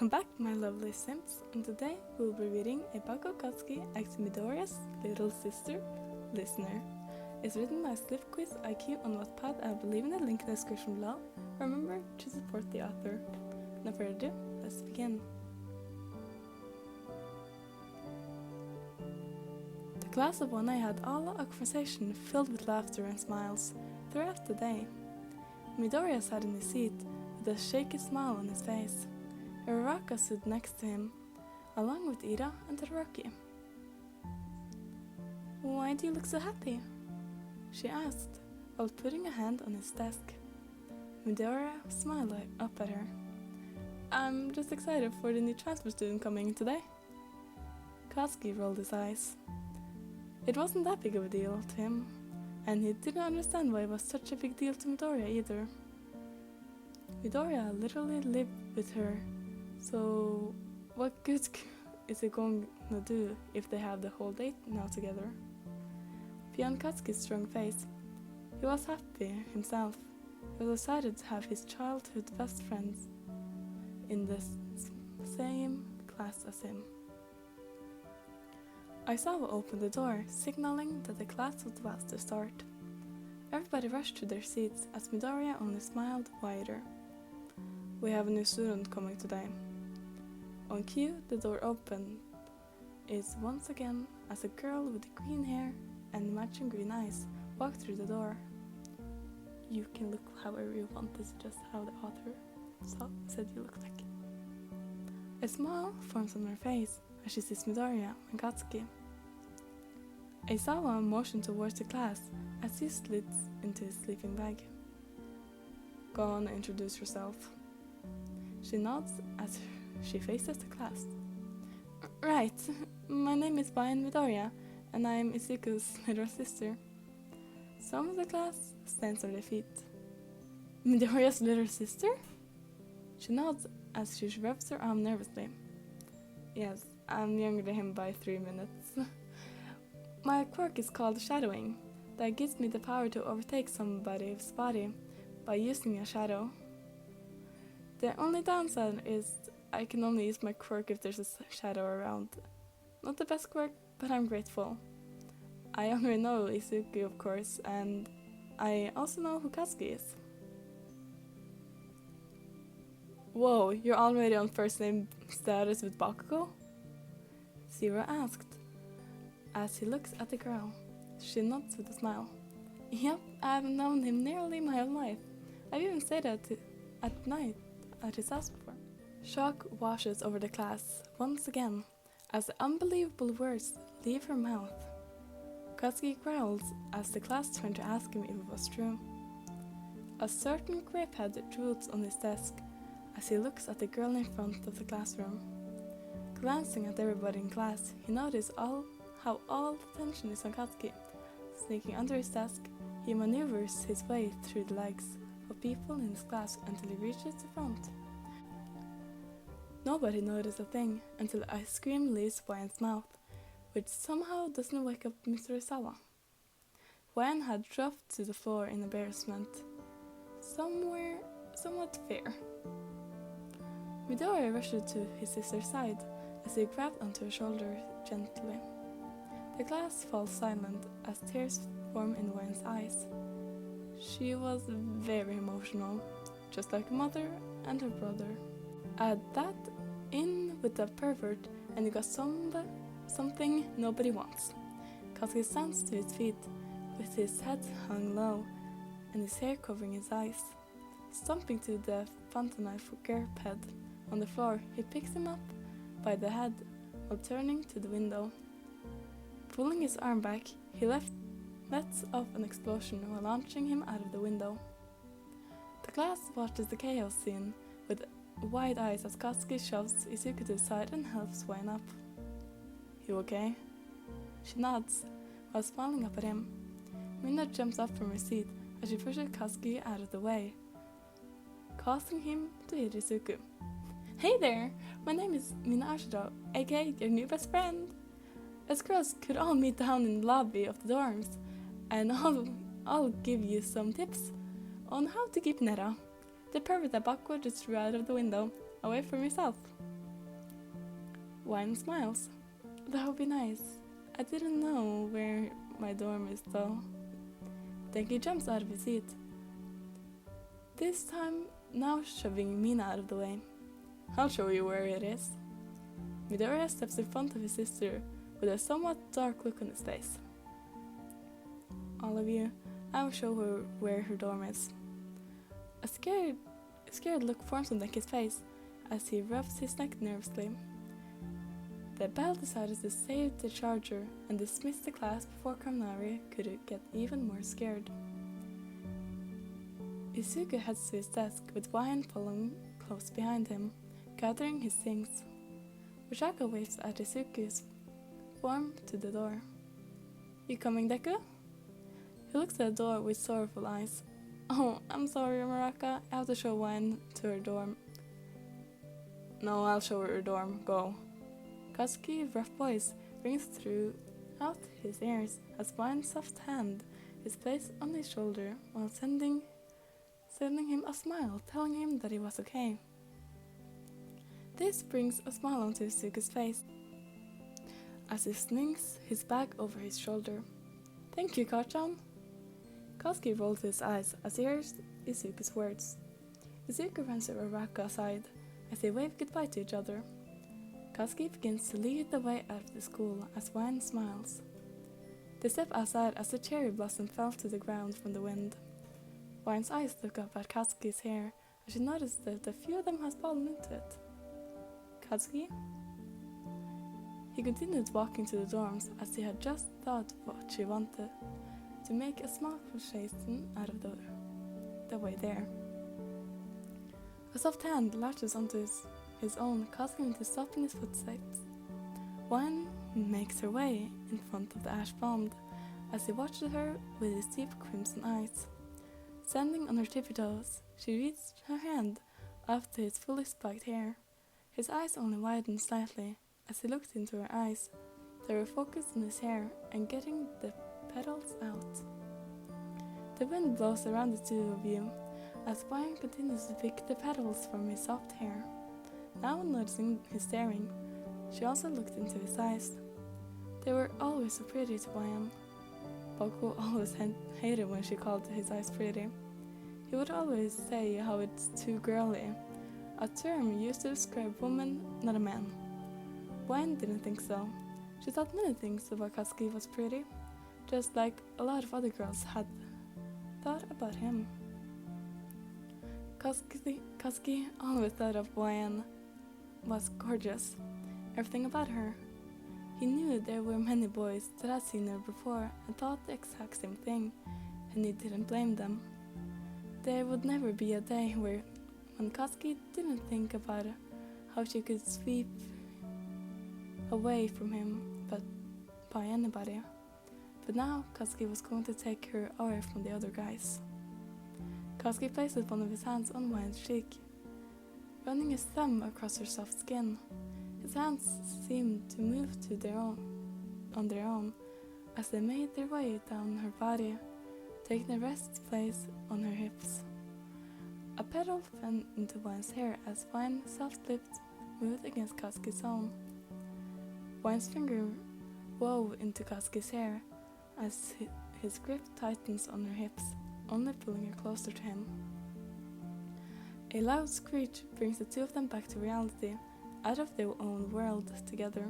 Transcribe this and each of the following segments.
Welcome back, my lovely Sims, and today we'll be reading a Katsuki x Midoriyas Little sister, Listener. It's written by Quiz IQ on Wattpad, and I'll be leaving the link in the description below. Remember to support the author. No further ado, let's begin. The class of 1A had all a conversation filled with laughter and smiles throughout the day. Midoriya sat in his seat with a shaky smile on his face. Uraraka stood next to him, along with Ira and Todoroki. "Why do you look so happy?" she asked, while putting a hand on his desk. Midoriya smiled up at her. "I'm just excited for the new transfer student coming today." Katsuki rolled his eyes. It wasn't that big of a deal to him, and he didn't understand why it was such a big deal to Midoriya either. Midoriya literally lived with her, so what good is it going to do if they have the whole date now together? Beyond Katsuki's strong face, he was happy himself. He was excited to have his childhood best friends in the same class as him. Aizawa opened the door, signaling that the class was about to start. Everybody rushed to their seats as Midoriya only smiled wider. "We have a new student coming today." On cue, the door opened once again as a girl with green hair and matching green eyes walked through the door. "You can look however you want, this is just how the author said you look like." A smile forms on her face as she sees Midoriya and Katsuki. Aizawa motioned towards the class as he slid into his sleeping bag. "Go on and introduce yourself." She nods as she faces the class. "Right, my name is Midoriya, and I'm Izuku's little sister." Some of the class stands on their feet. "Midoriya's little sister?" She nods as she rubs her arm nervously. "Yes, I'm younger than him by 3 minutes. My quirk is called shadowing. That gives me the power to overtake somebody's body by using a shadow. The only downside is I can only use my quirk if there's a shadow around. Not the best quirk, but I'm grateful. I already know Izuku, of course, and I also know who Katsuki is." "Whoa, you're already on first name status with Bakugou?" Zero asked, as he looks at the girl. She nods with a smile. "Yep, I've known him nearly my whole life. I've even stayed at night at his house before." Shock washes over the class once again as the unbelievable words leave her mouth. Katsuki growls as the class turned to ask him if it was true. A certain grapehead drools on his desk as he looks at the girl in front of the classroom. Glancing at everybody in class, he notices how all the attention is on Katsuki. Sneaking under his desk, he maneuvers his way through the legs of people in his class until he reaches the front. Nobody notices a thing until ice cream leaves Hwaen's mouth, which somehow doesn't wake up Mr. Aizawa. Hwaen had dropped to the floor in embarrassment. Somewhat fair. Midoriya rushed to his sister's side as he grabbed onto her shoulder gently. The class falls silent as tears form in Hwaen's eyes. She was very emotional, just like a mother and her brother. Add that in with the pervert and you got something nobody wants. Katsuki stands to his feet with his head hung low and his hair covering his eyes. Stomping to the fountain-knife grapehead on the floor, he picks him up by the head while turning to the window. Pulling his arm back, he lets off an explosion while launching him out of the window. The class watches the chaos scene with wide eyes as Katsuki shoves Izuku to the side and helps Hwaen up. "You okay?" She nods while smiling up at him. Mina jumps up from her seat as she pushes Katsuki out of the way, causing him to hit Izuku. "Hey there, my name is Mina Ashiro, aka your new best friend. Us girls could all meet down in the lobby of the dorms, and I'll give you some tips on how to keep Nera, the pervert that Bakugou just threw out of the window, away from yourself." Wine smiles. That would be nice. I didn't know where my dorm is though. Then he jumps out of his seat. This time, now shoving Mina out of the way. I'll show you where it is. Midoriya steps in front of his sister with a somewhat dark look on his face. All of you, I will show her where her dorm is. A scared look forms on Denki's face as he rubs his neck nervously. The bell decided to save the charger and dismiss the class before Kaminari could get even more scared. Izuku heads to his desk with Wyan following close behind him, gathering his things. Ushaka waves at Izuku's form to the door. You coming, Deku? He looks at the door with sorrowful eyes. Oh, I'm sorry, Maraka. I have to show Wyan to her dorm. No, I'll show her dorm. Go. Katsuki's rough voice rings throughout his ears as Wyan's soft hand is placed on his shoulder while sending him a smile, telling him that he was okay. This brings a smile onto Izuku's face as he slings his bag over his shoulder. Thank you, Kachan. Katsuki rolls his eyes as he hears Izuku's words. Izuku runs to Araka aside as they wave goodbye to each other. Katsuki begins to lead the way out of the school as Wyan smiles. They step outside as the cherry blossom fell to the ground from the wind. Wyan's eyes look up at Katsuki's hair as she notices that a few of them has fallen into it. Katsuki? He continued walking to the dorms as he had just thought what she wanted, to make a small conversation out of the way there. A soft hand latches onto his own, causing him to stop in his footsteps. Wyan makes her way in front of the ash pond as he watches her with his deep crimson eyes. Standing on her tippy toes, she reaches her hand up to his fully spiked hair. His eyes only widen slightly as he looked into her eyes. They were focused on his hair and getting the petals out. The wind blows around the two of you as Wyan continues to pick the petals from his soft hair. Now noticing his staring, she also looked into his eyes. They were always so pretty to Wyan. Bakugou always hated when she called his eyes pretty. He would always say how it's too girly, a term used to describe a woman, not a man. Wyan didn't think so. She thought many things about Katsuki was pretty, just like a lot of other girls had thought about him. Katsuki always thought of Wyan was gorgeous, everything about her. He knew there were many boys that had seen her before and thought the exact same thing, and he didn't blame them. There would never be a day when Katsuki didn't think about how she could sweep away from him by anybody. But now Katsuki was going to take her away from the other guys. Katsuki places one of his hands on Wyan's cheek, running his thumb across her soft skin. His hands seemed to move on their own as they made their way down her body, taking a rest place on her hips. A petal fell into Wyan's hair as Wyan's soft lips moved against Katsuki's own. Wyan's finger wove into Katsuki's hair as his grip tightens on her hips, only pulling her closer to him. A loud screech brings the two of them back to reality, out of their own world together.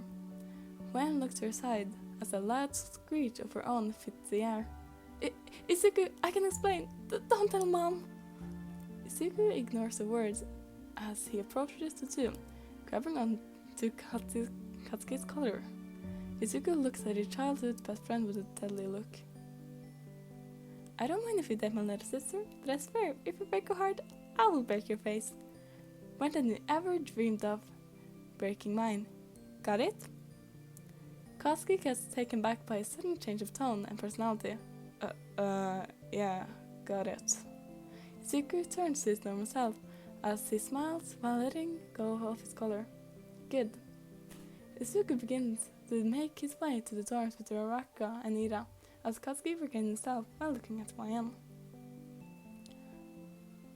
Wyan looked to her side as a loud screech of her own fit the air. Izuku, I can explain! Don't tell Mom! Izuku ignores the words as he approaches the two, grabbing onto Katsuki's collar. Izuku looks at his childhood best friend with a deadly look. I don't mind if you date my little sister, but I swear, if you break your heart, I will break your face. More than you ever dreamed of breaking mine. Got it? Katsuki gets taken back by a sudden change of tone and personality. Yeah, got it. Izuku turns to his normal self as he smiles while letting go of his collar. Good. Izuku begins to make his way to the dorms with Araka and Ira, as Katsuki regains himself while looking at Wyan.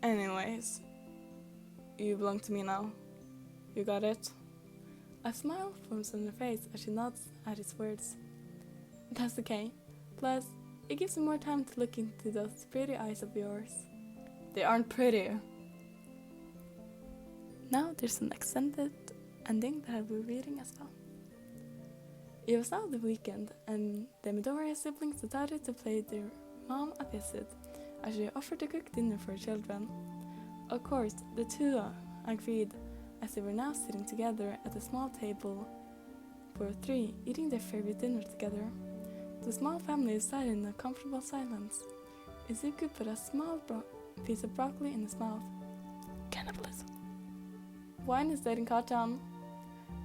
Anyways, you belong to me now. You got it? A smile forms on her face as she nods at his words. That's okay. Plus, it gives me more time to look into those pretty eyes of yours. They aren't pretty. Now there's an extended ending that I'll be reading as well. It was now the weekend, and the Midoriyas siblings decided to pay their mom a visit, as she offered to cook dinner for her children. Of course, the two agreed, as they were now sitting together at a small table for three, eating their favorite dinner together. The small family sat in a comfortable silence. Izuku put a small piece of broccoli in his mouth. Cannibalism. Wine is letting caught on.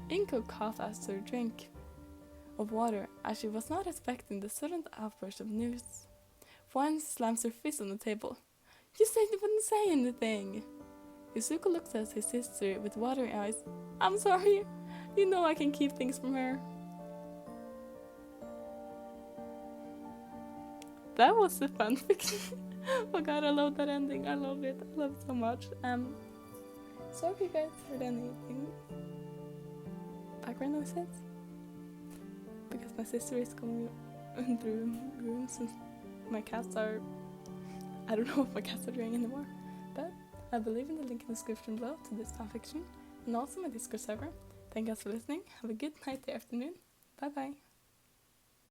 Inko coughed after a drink of water, as she was not expecting the sudden outburst of news. Wine slams her fist on the table. You said you wouldn't say anything. Izuku looked at his sister with watery eyes. I'm sorry. You know I can keep things from her. That was the fanfic. Oh god, I love that ending. I love it. I love it so much. So if you guys heard anything background noises, because my sister is going through rooms and my cats are, I don't know if my cats are doing anymore, but I believe in the link in the description below to this fanfiction and also my Discord server. Thank you guys for listening. Have a good night, day, afternoon. Bye bye.